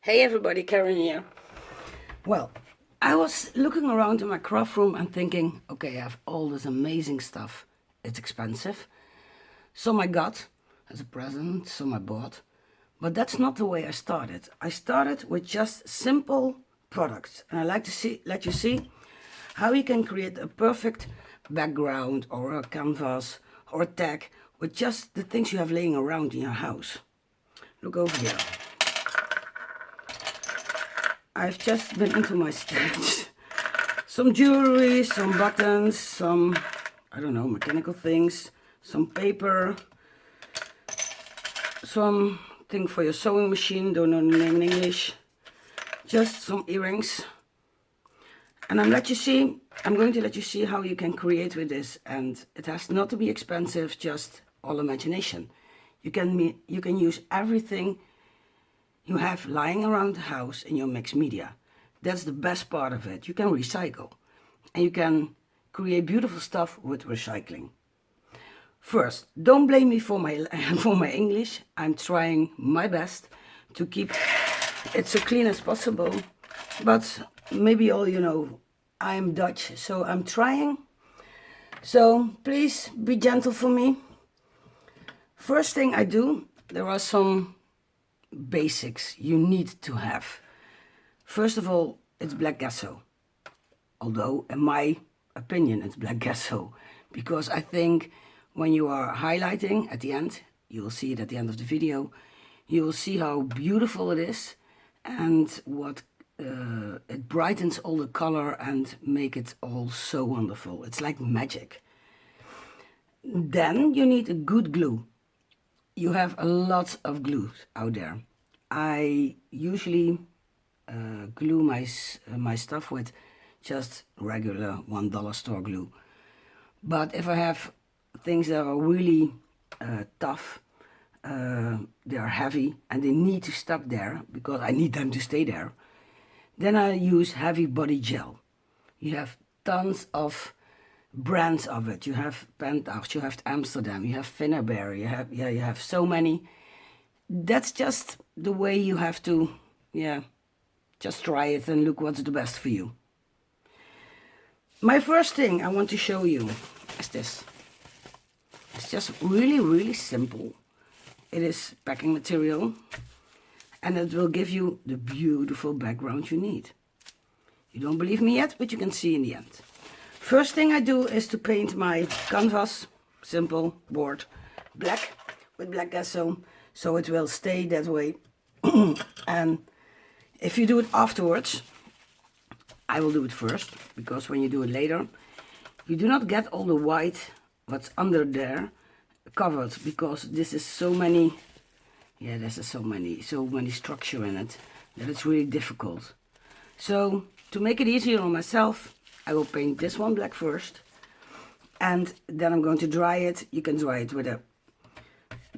Hey everybody, Karin here. Well, I was looking around in my craft room and thinking, okay, I have all this amazing stuff. It's expensive. Some I got as a present, some I bought. But that's not the way I started. I started with just simple products. And I like to let you see how you can create a perfect background or a canvas or a tag with just the things you have laying around in your house. Look over here. I've just been into my stash. Some jewelry, some buttons, some, I don't know, mechanical things, some paper, some thing for your sewing machine, don't know the name in English, just some earrings. And I'm going to let you see how you can create with this, and it has not to be expensive, just all imagination. You can use everything you have lying around the house in your mixed media. That's the best part of it. You can recycle and you can create beautiful stuff with recycling. First, don't blame me for my for my English. I'm trying my best to keep it so clean as possible, but maybe all you know, I'm Dutch, so I'm trying. So please be gentle for me. First thing I do, there are some basics you need to have. First of all, it's black gesso. Although, in my opinion, it's black gesso. Because I think when you are highlighting at the end, you will see it at the end of the video, you will see how beautiful it is and what it brightens all the color and make it all so wonderful. It's like magic. Then you need a good glue. You have a lot of glue out there. I usually glue my stuff with just regular $1 store glue. But if I have things that are really tough, they are heavy and they need to stuck there because I need them to stay there, then I use heavy body gel. You have tons of brands of it. You have Penthouse, you have Amsterdam, you have Finnaberry, you have so many. That's just the way you have to, just try it and look what's the best for you. My first thing I want to show you is this. It's just really simple. It is packing material and it will give you the beautiful background you need. You don't believe me yet, but you can see in the end. First thing I do is to paint my canvas, simple board, black with black gesso, so it will stay that way. And if you do it afterwards, I will do it first, because when you do it later, you do not get all the white what's under there covered, because this is so many, there's so many structure in it that it's really difficult. So to make it easier on myself, I will paint this one black first, and then I'm going to dry it. You can dry it with a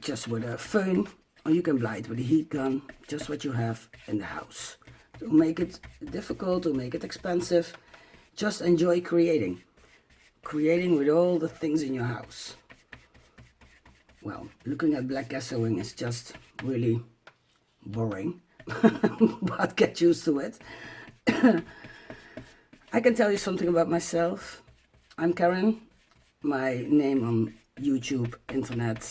föhn, or you can dry it with a heat gun, just what you have in the house. Don't make it difficult, don't make it expensive. Just enjoy creating with all the things in your house. Well, looking at black gessoing is just really boring, but get used to it. I can tell you something about myself. I'm Karin. My name on YouTube, internet,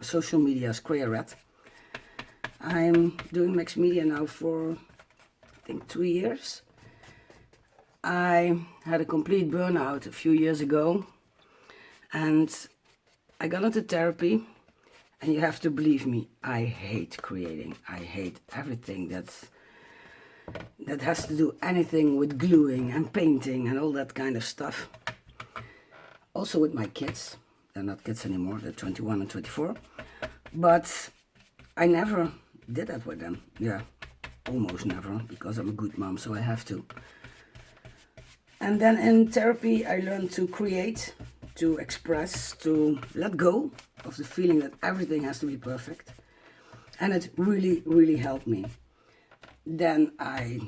social media is Red. I'm doing mixed media now for, I think, 2 years. I had a complete burnout a few years ago and I got into therapy, and you have to believe me, I hate creating. I hate everything that has to do anything with gluing and painting and all that kind of stuff. Also with my kids. They're not kids anymore, they're 21 and 24. But I never did that with them. Yeah, almost never, because I'm a good mom, so I have to. And then in therapy I learned to create, to express, to let go of the feeling that everything has to be perfect. And it really helped me. Then I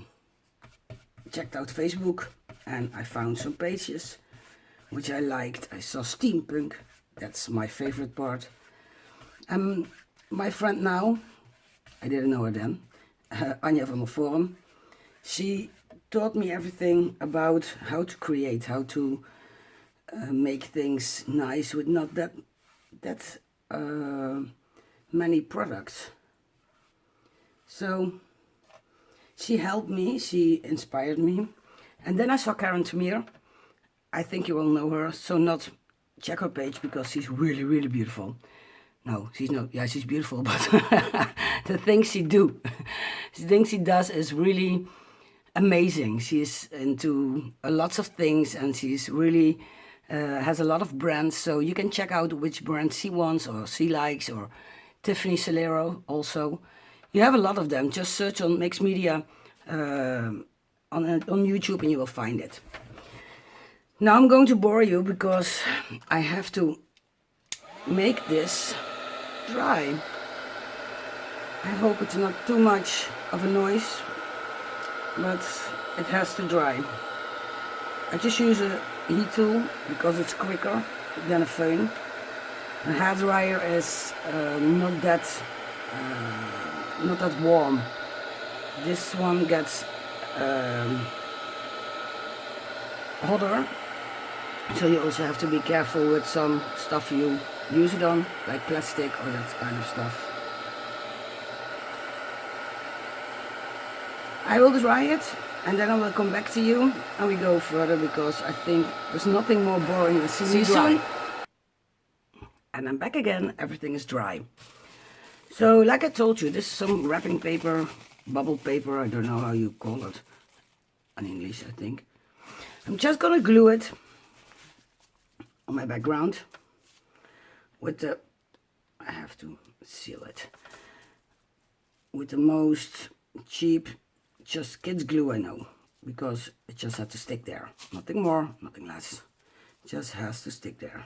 checked out Facebook and I found some pages which I liked. I saw steampunk, that's my favorite part. My friend now, I didn't know her then, Anja van der Forum. She taught me everything about how to create, how to make things nice with not that many products. So she helped me, she inspired me. And then I saw Karin. I think you all know her, so not check her page because she's really, really beautiful. No, she's not, yeah, she's beautiful, but the things she does is really amazing. She's into lots of things and she's really, has a lot of brands, so you can check out which brand she wants or she likes, or Tiffany Solero also. You have a lot of them. Just search on Mixed Media on YouTube and you will find it. Now I'm going to bore you because I have to make this dry. I hope it's not too much of a noise, but it has to dry. I just use a heat tool because it's quicker than a phone. A hairdryer is not that warm. This one gets hotter, so you also have to be careful with some stuff you use it on, like plastic or that kind of stuff. I will dry it and then I will come back to you and we go further, because I think there's nothing more boring than seeing you dry. And I'm back again, everything is dry. So like I told you, this is some wrapping paper, bubble paper, I don't know how you call it in English, I think. I'm just gonna glue it on my background with the, I have to seal it, with the most cheap, just kids glue I know, because it just has to stick there. Nothing more, nothing less. It just has to stick there.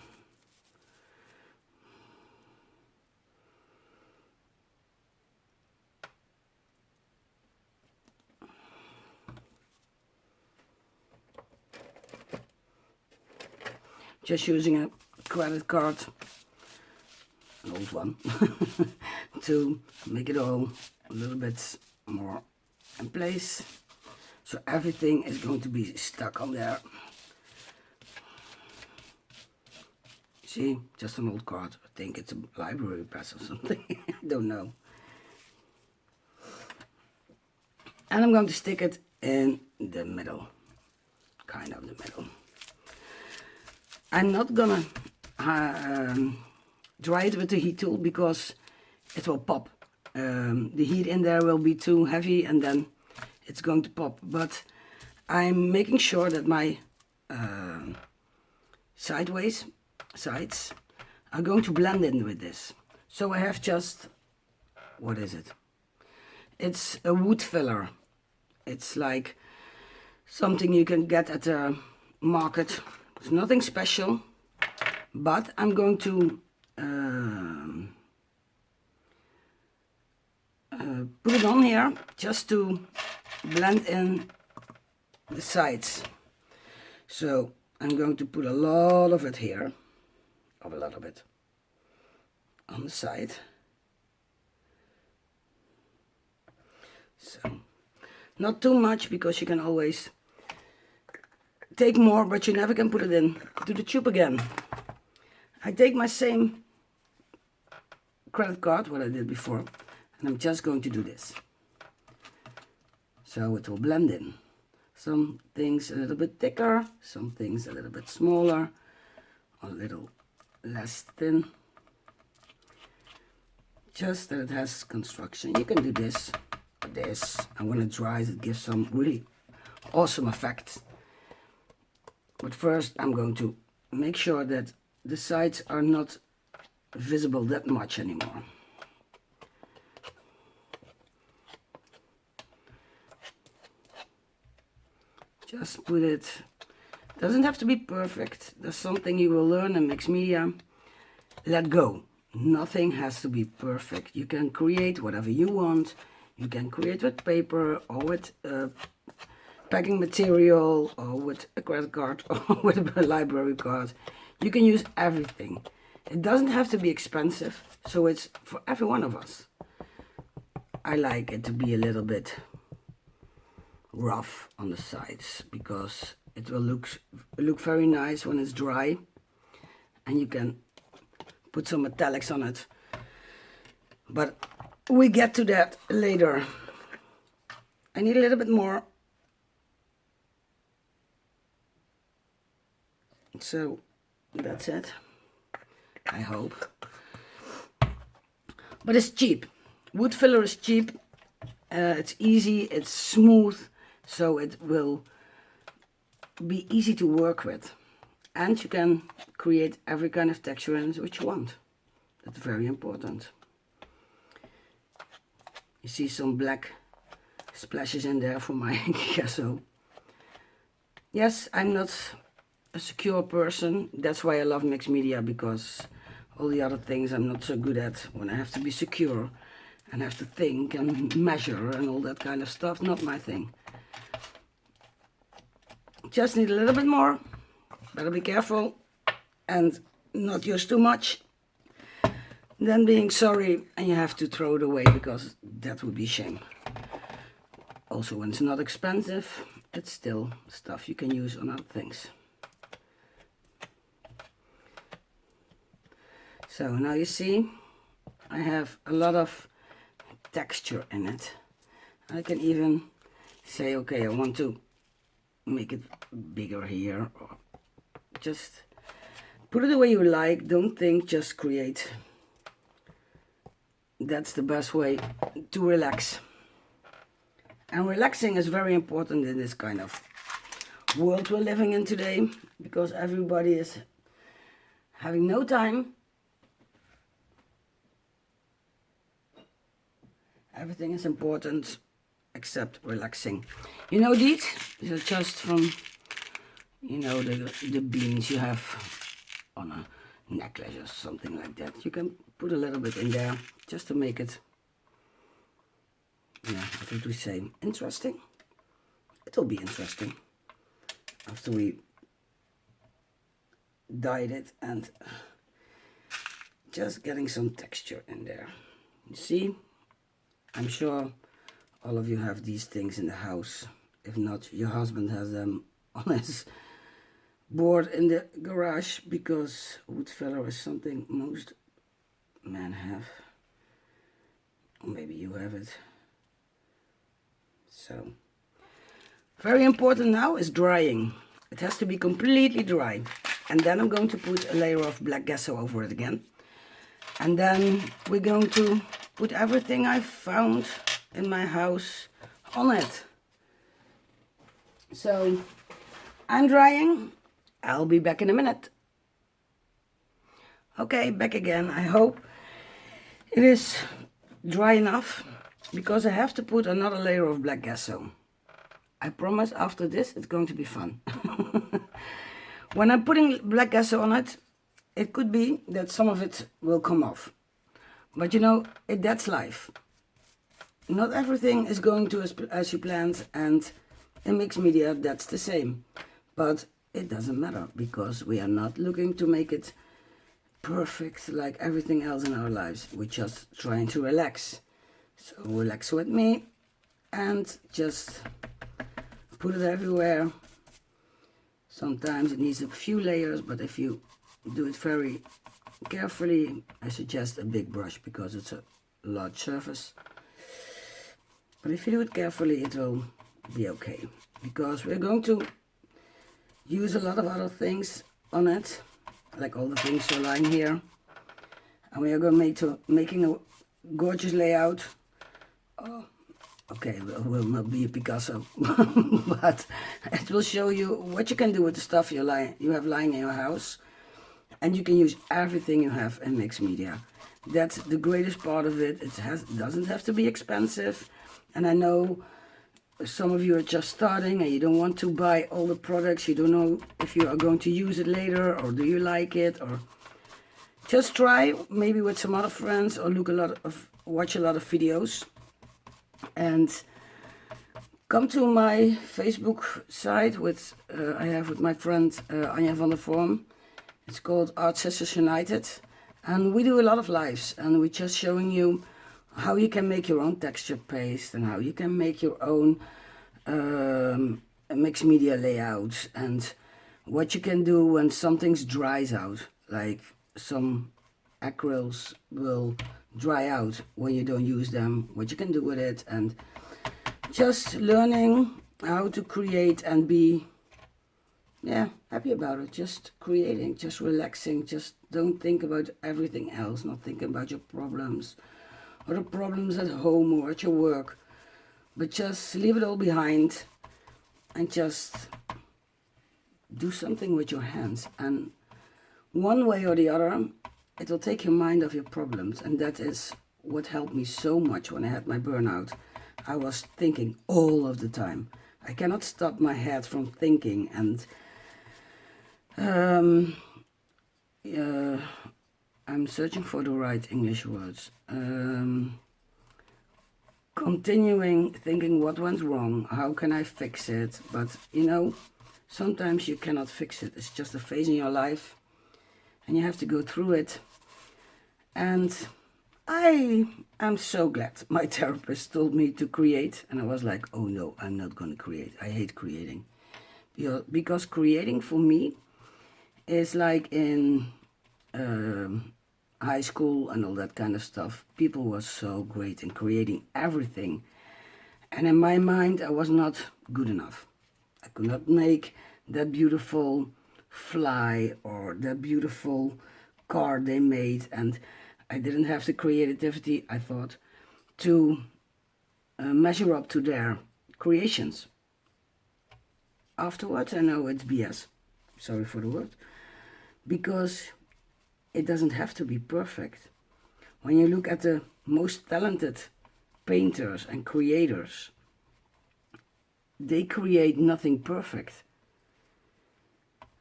Just using a credit card, an old one, to make it all a little bit more in place. So everything is going to be stuck on there. See, just an old card. I think it's a library press or something. I don't know. And I'm going to stick it in the middle, kind of the middle. I'm not gonna dry it with the heat tool because it will pop. The heat in there will be too heavy and then it's going to pop. But I'm making sure that my sides are going to blend in with this. So I have just, what is it? It's a wood filler. It's like something you can get at the market. It's nothing special, but I'm going to put it on here just to blend in the sides. So I'm going to put a lot of it here, a lot of it on the side. So not too much, because you can always take more, but you never can put it in to the tube again. I take my same credit card, what I did before, and I'm just going to do this. So it will blend in. Some things a little bit thicker, some things a little bit smaller, a little less thin. Just that it has construction. You can do this or this, and when it dries it gives some really awesome effect. But first I'm going to make sure that the sides are not visible that much anymore. Just put it, doesn't have to be perfect. That's something you will learn in Mixed Media. Let go. Nothing has to be perfect. You can create whatever you want. You can create with paper or with packing material or with a credit card or with a library card. You can use everything. It doesn't have to be expensive, so it's for every one of us. I like it to be a little bit rough on the sides because it will look very nice when it's dry, and you can put some metallics on it. But we get to that later. I need a little bit more. So that's it, I hope. But it's cheap. Wood filler is cheap. It's easy, it's smooth, so it will be easy to work with. And you can create every kind of texture in it which you want. That's very important. You see some black splashes in there for my gesso. Yes, I'm not a secure person. That's why I love mixed media, because all the other things I'm not so good at. When I have to be secure and have to think and measure and all that kind of stuff, not my thing. Just need a little bit more. Better be careful and not use too much. Then being sorry and you have to throw it away, because that would be a shame. Also, when it's not expensive, it's still stuff you can use on other things. So now you see, I have a lot of texture in it. I can even say, okay, I want to make it bigger here, or just put it the way you like. Don't think, just create. That's the best way to relax. And relaxing is very important in this kind of world we're living in today, because everybody is having no time. Everything is important except relaxing. You know, these are just from, you know, the beans you have on a necklace or something like that. You can put a little bit in there just to make it, yeah, what would we say, interesting. It will be interesting after we dyed it, and just getting some texture in there. You see, I'm sure all of you have these things in the house. If not, your husband has them on his board in the garage, because wood filler is something most men have. Or maybe you have it. So, very important now is drying. It has to be completely dry. And then I'm going to put a layer of black gesso over it again. And then we're going to put everything I found in my house on it. So I'm drying. I'll be back in a minute. Okay, back again. I hope it is dry enough, because I have to put another layer of black gesso. I promise after this it's going to be fun. When I'm putting black gesso on it, it could be that some of it will come off. But you know, that's life. Not everything is going to as you planned, and in mixed media that's the same. But it doesn't matter, because we are not looking to make it perfect like everything else in our lives. We're just trying to relax. So relax with me and just put it everywhere. Sometimes it needs a few layers, but if you do it very carefully, I suggest a big brush, because it's a large surface. But if you do it carefully, it will be okay, because we're going to use a lot of other things on it, like all the things are lying here, and we are going to making a gorgeous layout. Oh, okay, it will not be a Picasso, but it will show you what you can do with the stuff you have lying in your house. And you can use everything you have in mixed media. That's the greatest part of it. It doesn't have to be expensive. And I know some of you are just starting and you don't want to buy all the products. You don't know if you are going to use it later, or do you like it, or just try maybe with some other friends, or watch a lot of videos. And come to my Facebook site I have with my friend Anja van der Vorm. It's called Art Sisters United, and we do a lot of lives, and we're just showing you how you can make your own texture paste and how you can make your own mixed media layout, and what you can do when something dries out, like some acryls will dry out when you don't use them, what you can do with it, and just learning how to create and be happy about it, just creating, just relaxing, just don't think about everything else, not thinking about your problems or the problems at home or at your work, but just leave it all behind and just do something with your hands. And one way or the other, it will take your mind off your problems. And that is what helped me so much when I had my burnout. I was thinking all of the time. I cannot stop my head from thinking, and I'm searching for the right English words. Continuing thinking what went wrong, how can I fix it? But you know, sometimes you cannot fix it. It's just a phase in your life and you have to go through it. And I am so glad my therapist told me to create, and I was like, oh no, I'm not going to create. I hate creating. Because creating for me is like in high school and all that kind of stuff. People were so great in creating everything. And in my mind, I was not good enough. I could not make that beautiful fly or that beautiful car they made. And I didn't have the creativity, I thought, to measure up to their creations. Afterwards, I know it's BS. Sorry for the word. Because it doesn't have to be perfect. When you look at the most talented painters and creators, they create nothing perfect.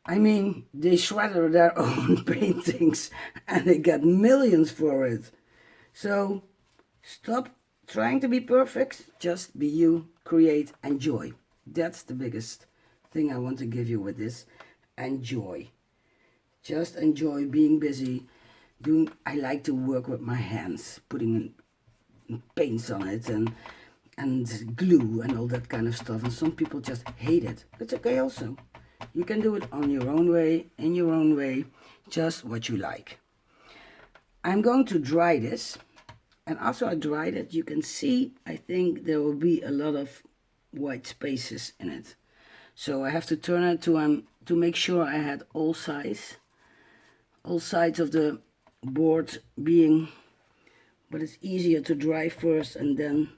I mean, they shredder their own paintings and they get millions for it. So stop trying to be perfect. Just be you, create, enjoy. That's the biggest thing I want to give you with this. Enjoy. Just enjoy being busy. I like to work with my hands, putting paints on it and glue and all that kind of stuff. And some people just hate it. It's okay also. You can do it on your own way, in your own way, just what you like. I'm going to dry this. And after I dried it, you can see, I think there will be a lot of white spaces in it. So I have to turn it to make sure I had all sides of the board being, but it's easier to dry first and then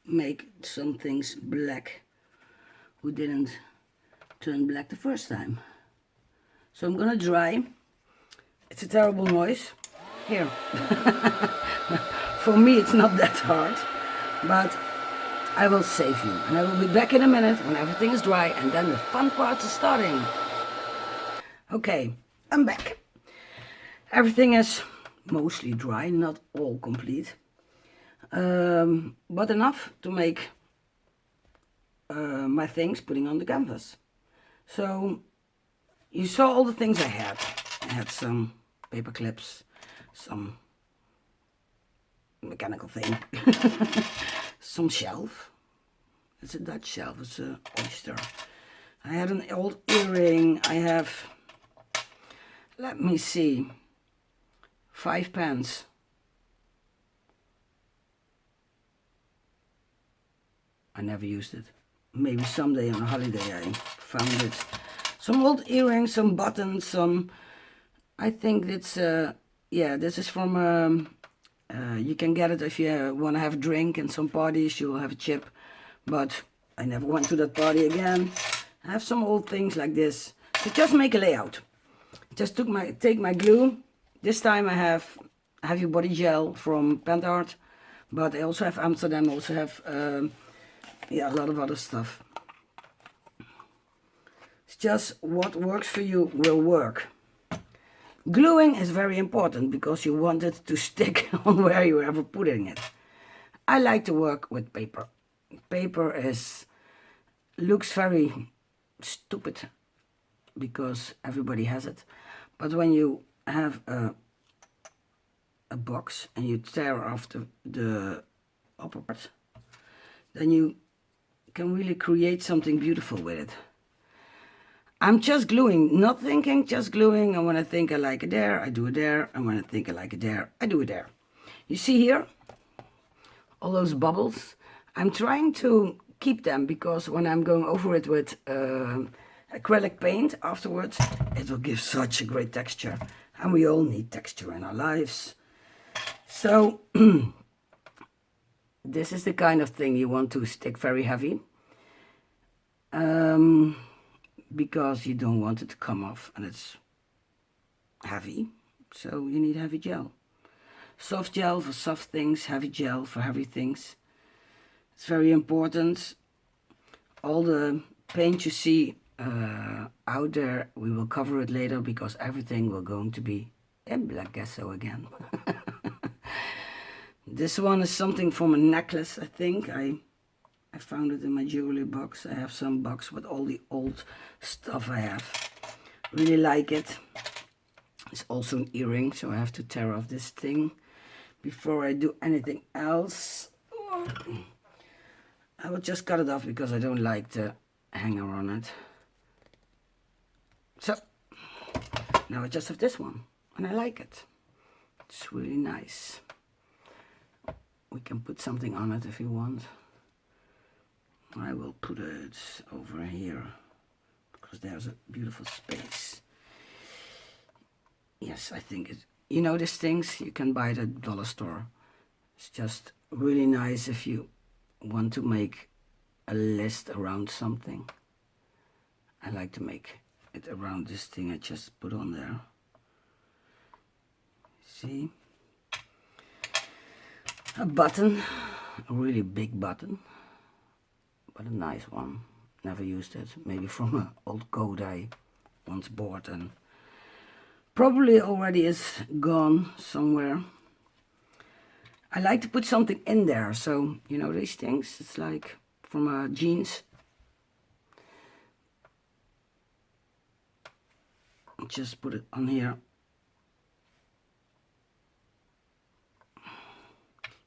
make some things black who didn't turn black the first time. So I'm gonna dry. It's a terrible noise. Here. For me it's not that hard, but I will save you. And I will be back in a minute when everything is dry, and then the fun part is starting. Okay, I'm back. Everything is mostly dry, not all complete, but enough to make my things putting on the canvas. So you saw all the things I had. I had some paper clips, some mechanical thing, some shelf. It's a Dutch shelf, it's an oyster. I had an old earring. I have, let me see, 5 pens. I never used it. Maybe someday on a holiday I found it. Some old earrings, some buttons, some, I think it's, yeah, this is from, you can get it if you want to have a drink in some parties, you'll have a chip. But I never went to that party again. I have some old things like this. So just make a layout. Just take my glue. This time I have Heavy Body Gel from Pentart, but I also have Amsterdam. I also have yeah, a lot of other stuff. It's just what works for you will work. Gluing is very important because you want it to stick on where you're ever putting it. I like to work with paper. Paper looks very stupid because everybody has it, but when you have a a box and you tear off the upper part, then you can really create something beautiful with it. I'm just gluing, not thinking, just gluing, and when I think I like it there, I do it there, and when I think I like it there, I do it there. You see here, all those bubbles? I'm trying to keep them because when I'm going over it with acrylic paint afterwards, it will give such a great texture, and we all need texture in our lives. So this is the kind of thing you want to stick very heavy, because you don't want it to come off and it's heavy, so you need heavy gel. Soft gel for soft things, heavy gel for heavy things. It's very important. All the paint you see out there, we will cover it later because everything will going to be in black gesso again. This one is something from a necklace, I think. I found it in my jewelry box. I have some box with all the old stuff I have. Really like it. It's also an earring, so I have to tear off this thing before I do anything else. I will just cut it off because I don't like the hanger on it. So, now I just have this one, and I like it. It's really nice. We can put something on it if you want. I will put it over here because there's a beautiful space. Yes, I think it. You know these things you can buy at the dollar store. It's just really nice if you want to make a list around something. I like to make it around this thing I just put on there. See? A button, a really big button, but a nice one. Never used it. Maybe from an old coat I once bought and probably already is gone somewhere. I like to put something in there, so you know these things, it's like from jeans. Just put it on here.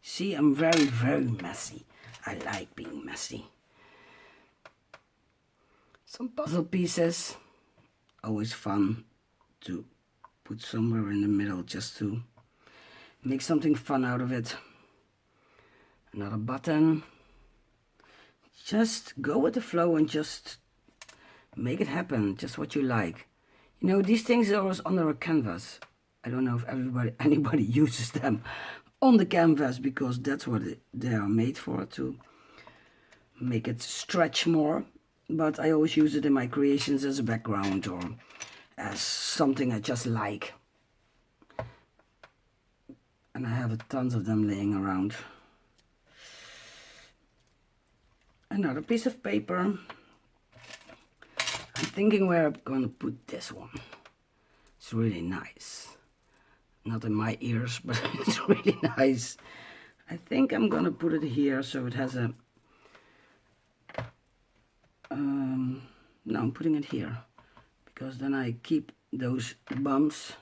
See, I'm very, very messy. I like being messy. Some puzzle pieces, always fun to put somewhere in the middle just to make something fun out of it. Another button. Just go with the flow and just make it happen, just what you like. You know, these things are always under a canvas. I don't know if anybody uses them on the canvas because that's what they are made for, to make it stretch more. But I always use it in my creations as a background or as something I just like. And I have tons of them laying around. Another piece of paper. I'm thinking where I'm going to put this one. It's really nice. Not in my ears, but it's really nice. I think I'm going to put it here so it has a... no, I'm putting it here because then I keep those bumps.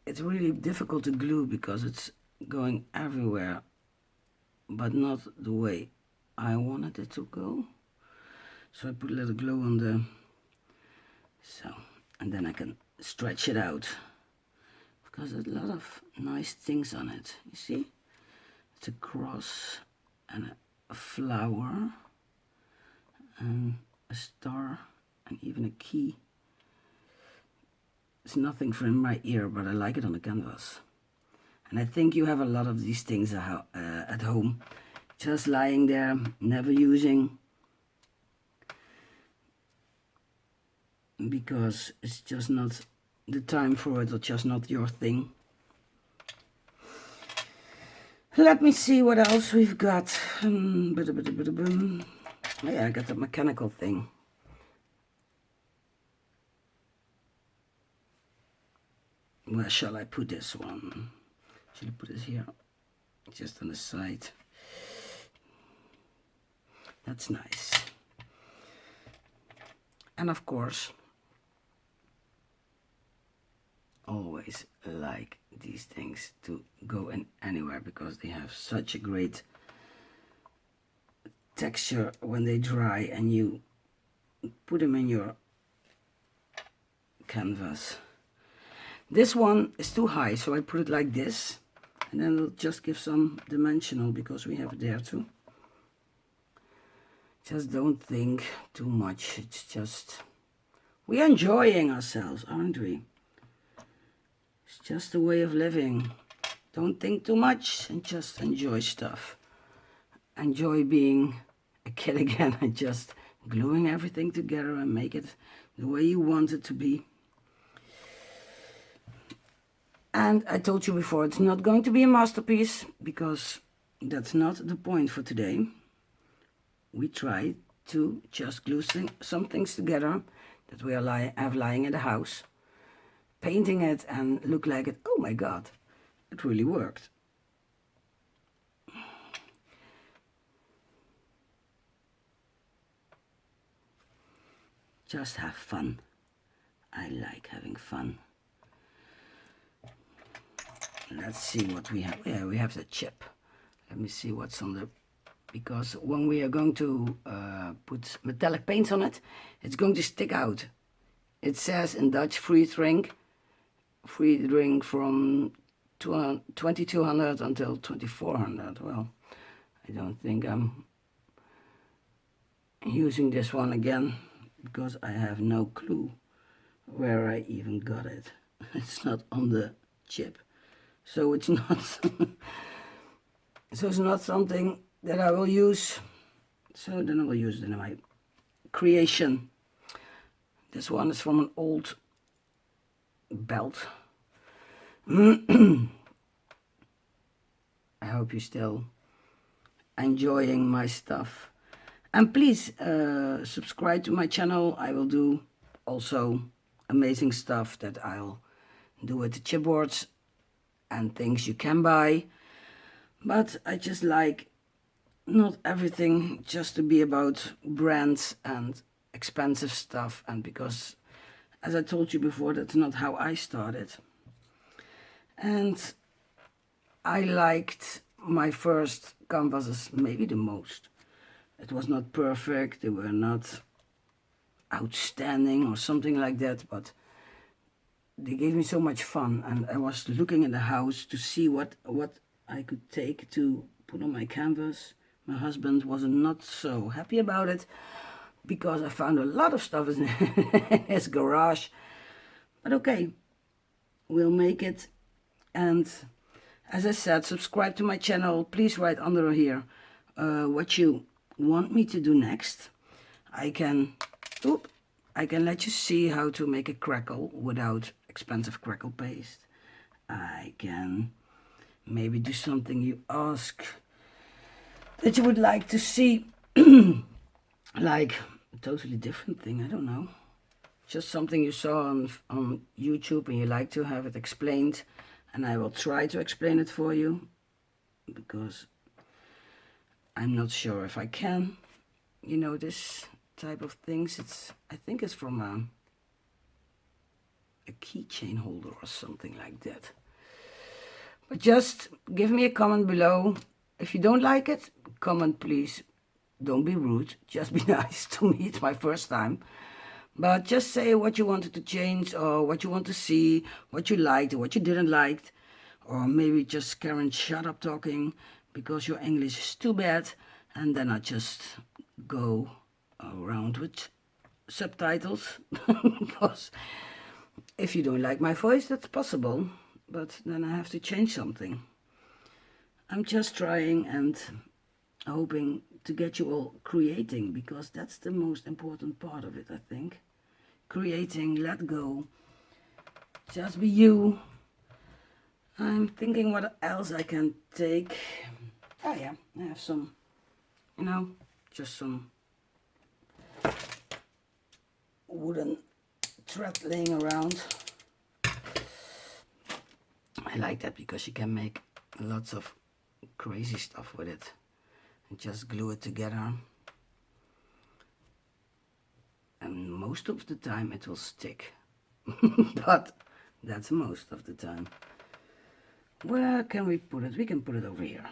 It's really difficult to glue because it's going everywhere, but not the way I wanted it to go. So I put a little glue on the... so, and then I can stretch it out because there's a lot of nice things on it. You see? It's a cross and a flower and a star and even a key. It's nothing from my ear, but I like it on the canvas. And I think you have a lot of these things at home, just lying there, never using, because it's just not the time for it, or just not your thing. Let me see what else we've got. Oh yeah, I got the mechanical thing. Where shall I put this one? Should I put it here? Just on the side. That's nice. And of course, always like these things to go in anywhere because they have such a great texture when they dry and you put them in your canvas. This one is too high, so I put it like this, and then it'll just give some dimensional because we have it there too. Just don't think too much. It's just, we're enjoying ourselves, aren't we? It's just a way of living. Don't think too much and just enjoy stuff. Enjoy being a kid again and just gluing everything together and make it the way you want it to be. And I told you before, it's not going to be a masterpiece because that's not the point for today. We try to just glue some things together that we have lying in the house, painting it and look like it. Oh my God, it really worked. Just have fun. I like having fun. Let's see what we have. Yeah, we have the chip. Let me see what's on the, because when we are going to put metallic paints on it, it's going to stick out. It says in Dutch free drink from 2200 until 2400. Well, I don't think I'm using this one again because I have no clue where I even got it. It's not on the chip, so it's not so it's not something that I will use. So then I will use it in my creation. This one is from an old belt. I hope you're still enjoying my stuff. And please subscribe to my channel. I will do also amazing stuff that I'll do with the chipboards and things you can buy. But I just like not everything just to be about brands and expensive stuff, and because, as I told you before, that's not how I started. And I liked my first canvases maybe the most. It was not perfect, they were not outstanding or something like that, but they gave me so much fun, and I was looking in the house to see what I could take to put on my canvas. My husband was not so happy about it because I found a lot of stuff in his garage. But okay, we'll make it. And as I said, subscribe to my channel. Please write under here what you want me to do next. I can let you see how to make a crackle without expensive crackle paste. I can maybe do something you ask that you would like to see, like a totally different thing, I don't know. Just something you saw on YouTube and you like to have it explained, and I will try to explain it for you, because I'm not sure if I can. You know, this type of things, I think it's from a keychain holder or something like that. But just give me a comment below. If you don't like it, comment please. Don't be rude, just be nice to me. It's my first time. But just say what you wanted to change, or what you want to see, what you liked or what you didn't like. Or maybe just, Karin, shut up talking because your English is too bad. And then I just go around with subtitles. Because if you don't like my voice, that's possible. But then I have to change something. I'm just trying and hoping to get you all creating, because that's the most important part of it, I think. Creating, let go, just be you. I'm thinking what else I can take. Oh yeah, I have some, you know, just some wooden thread laying around. I like that because you can make lots of crazy stuff with it and just glue it together, and most of the time it will stick. But That's most of the time. Where can we put it? We can put it over here.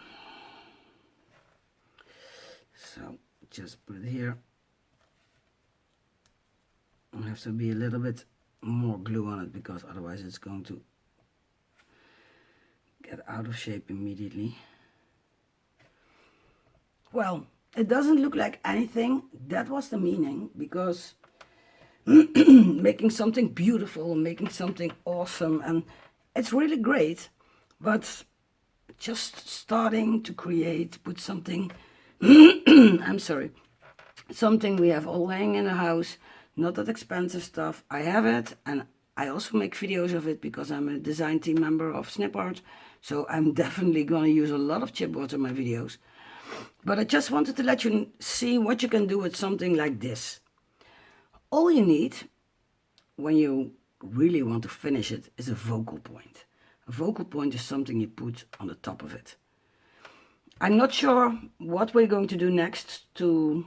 So just put it here. I have to be a little bit more glue on it because otherwise it's going to get out of shape immediately. Well, it doesn't look like anything. That was the meaning, because making something beautiful, making something awesome, and it's really great, but just starting to create, put something, I'm sorry, something we have all laying in the house, not that expensive stuff. I have it, and I also make videos of it because I'm a design team member of Snip Art, so I'm definitely going to use a lot of chipboard in my videos. But I just wanted to let you see what you can do with something like this. All you need when you really want to finish it is a focal point. A focal point is something you put on the top of it. I'm not sure what we're going to do next to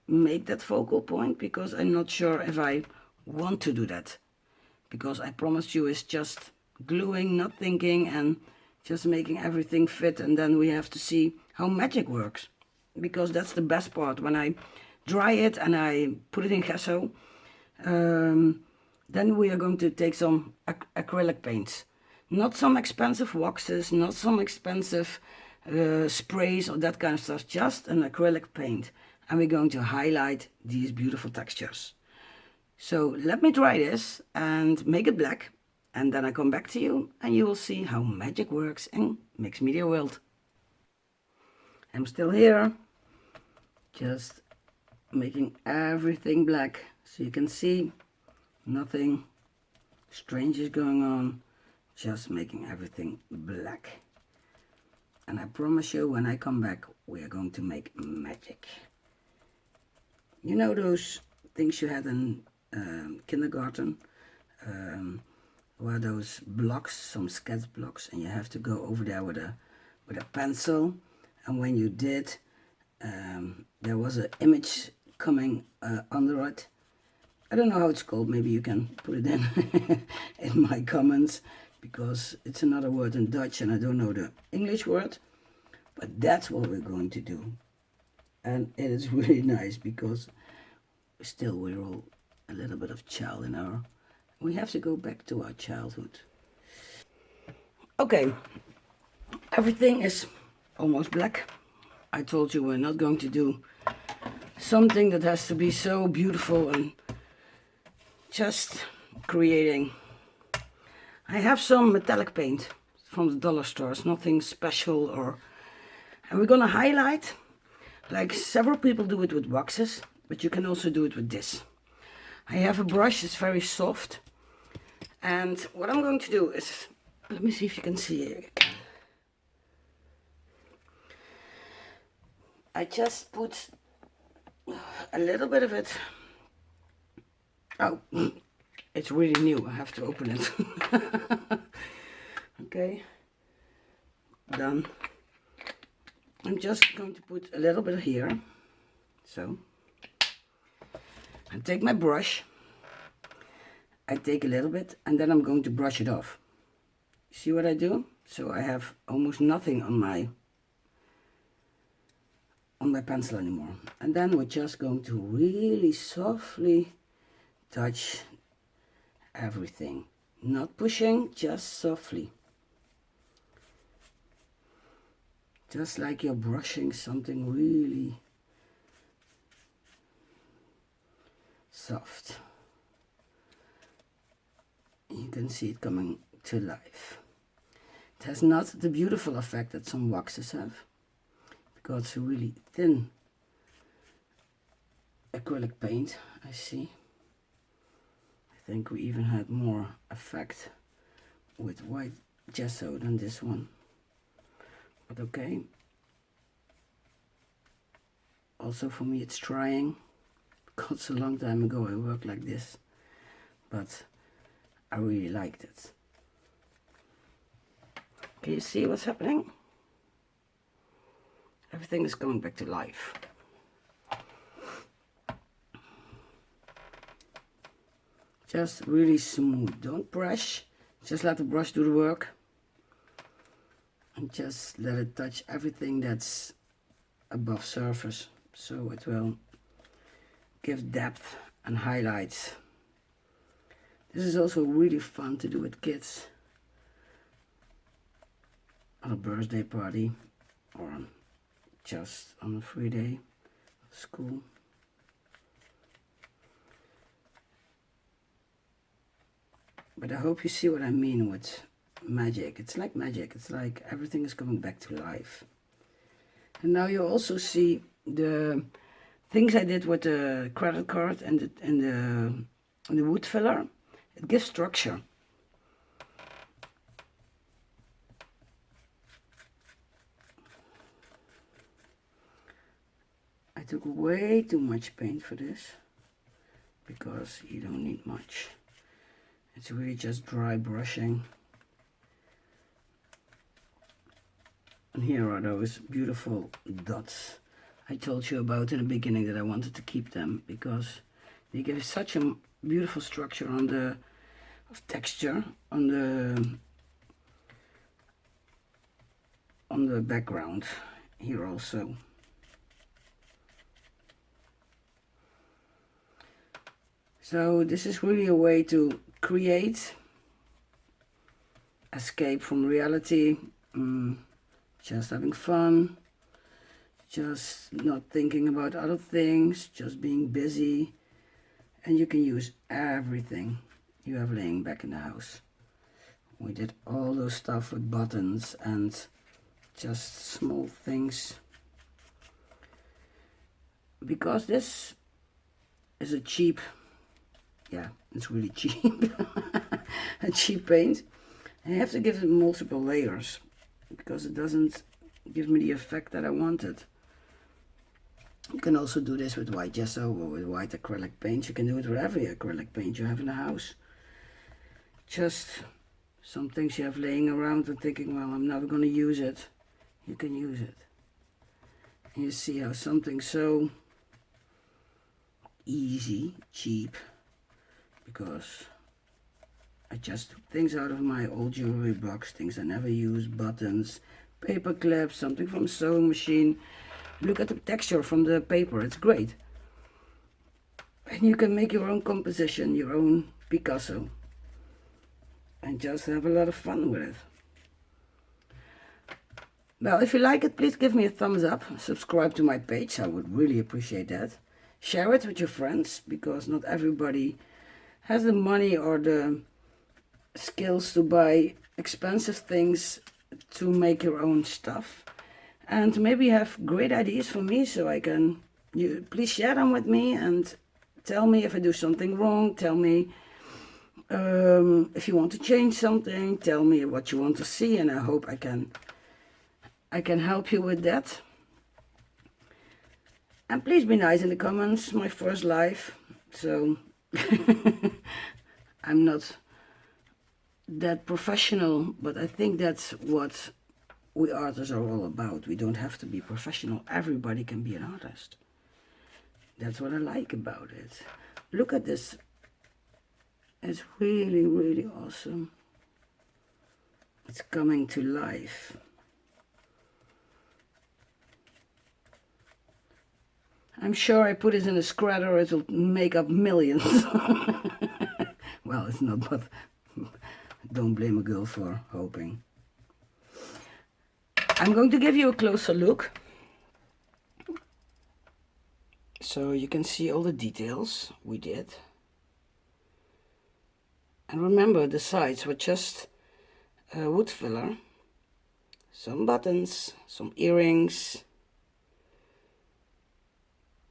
make that focal point, because I'm not sure if I want to do that. Because I promised you it's just gluing, not thinking, and just making everything fit, and then we have to see how magic works. Because that's the best part. When I dry it and I put it in gesso, then we are going to take some acrylic paints. Not some expensive waxes, not some expensive sprays or that kind of stuff, just an acrylic paint. And we're going to highlight these beautiful textures. So let me dry this and make it black, and then I come back to you and you will see how magic works in Mixed Media World. I'm still here, just making everything black, so you can see nothing strange is going on, just making everything black. And I promise you, when I come back, we are going to make magic. You know those things you had in kindergarten, where those blocks, some sketch blocks, and you have to go over there with a pencil, and when you did, there was an image coming under it. I don't know how it's called. Maybe you can put it in in my comments, because it's another word in Dutch and I don't know the English word. But that's what we're going to do, and it is really nice, because still we're all a little bit of child in our. We have to go back to our childhood. Okay, everything is almost black. I told you we're not going to do something that has to be so beautiful and just creating. I have some metallic paint from the dollar stores, nothing special, and we're gonna highlight, like several people do it with waxes, but you can also do it with this. I have a brush, it's very soft, and what I'm going to do is, let me see if you can see it. I just put a little bit of it. Oh, it's really new, I have to open it. Okay, done. I'm just going to put a little bit here. So, I take my brush, I take a little bit, and then I'm going to brush it off. See what I do? So I have almost nothing on my pencil anymore. And then we're just going to really softly touch everything. Not pushing, just softly. Just like you're brushing something really soft. You can see it coming to life. It has not the beautiful effect that some waxes have, because it's a really thin acrylic paint, I see. I think we even had more effect with white gesso than this one. But okay. Also for me it's trying, because a long time ago I worked like this, but I really liked it. Can you see what's happening? Everything is coming back to life. Just really smooth. Don't brush, Just let the brush do the work. And just let it touch everything that's above surface. So it will give depth and highlights. This is also really fun to do with kids. On a birthday party. Or just on a free day of school. But I hope you see what I mean with magic. It's like magic. It's like everything is coming back to life. And now you also see the things I did with the credit card and the wood filler. It gives structure. I took way too much paint for this because you don't need much. It's really just dry brushing. And here are those beautiful dots I told you about in the beginning that I wanted to keep them because they give such a beautiful structure on the texture on the background here also. So this is really a way to create, escape from reality, just having fun, just not thinking about other things, just being busy. And you can use everything you have laying back in the house. We did all those stuff with buttons and just small things. Because this is a cheap, yeah, it's really cheap, a cheap paint. And I have to give it multiple layers because it doesn't give me the effect that I wanted. You can also do this with white gesso or with white acrylic paint. You can do it with every acrylic paint you have in the house. Just some things you have laying around and thinking, well, I'm never going to use it. You can use it. And you see how something so easy, cheap, because I just took things out of my old jewelry box, things I never used, buttons, paper clips, something from a sewing machine. Look at the texture from the paper, it's great. And you can make your own composition, your own Picasso. And just have a lot of fun with it. Well, if you like it, please give me a thumbs up. Subscribe to my page, I would really appreciate that. Share it with your friends, because not everybody has the money or the skills to buy expensive things to make your own stuff. And maybe you have great ideas for me, so I can, please share them with me and tell me if I do something wrong. Tell me if you want to change something. Tell me what you want to see, and I hope I can help you with that. And please be nice in the comments. My first live, so I'm not that professional, but I think that's what we artists are all about. We don't have to be professional. Everybody can be an artist. That's what I like about it. Look at this. It's really, really awesome. It's coming to life. I'm sure I put it in a spreader, it will make up millions. Well, it's not, but don't blame a girl for hoping. I'm going to give you a closer look, so you can see all the details we did. And remember, the sides were just wood filler, some buttons, some earrings,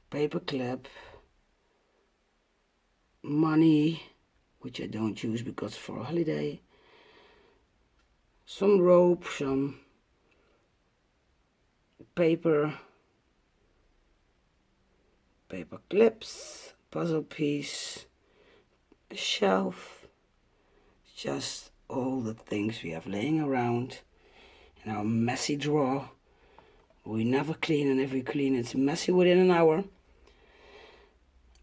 paper clip, money, which I don't use because for a holiday, some rope, some paper clips, puzzle piece, a shelf, just all the things we have laying around in our messy drawer. We never clean, and if we clean, it's messy within an hour.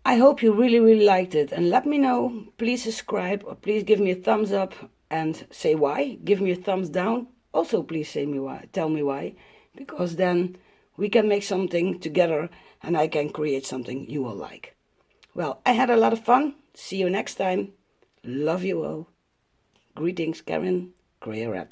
I hope you really, really liked it, and let me know. Please subscribe or please give me a thumbs up and say why. Give me a thumbs down. Also, please say me why. Tell me why, because then we can make something together, and I can create something you will like. Well, I had a lot of fun. See you next time. Love you all. Greetings, Karin, Crearet.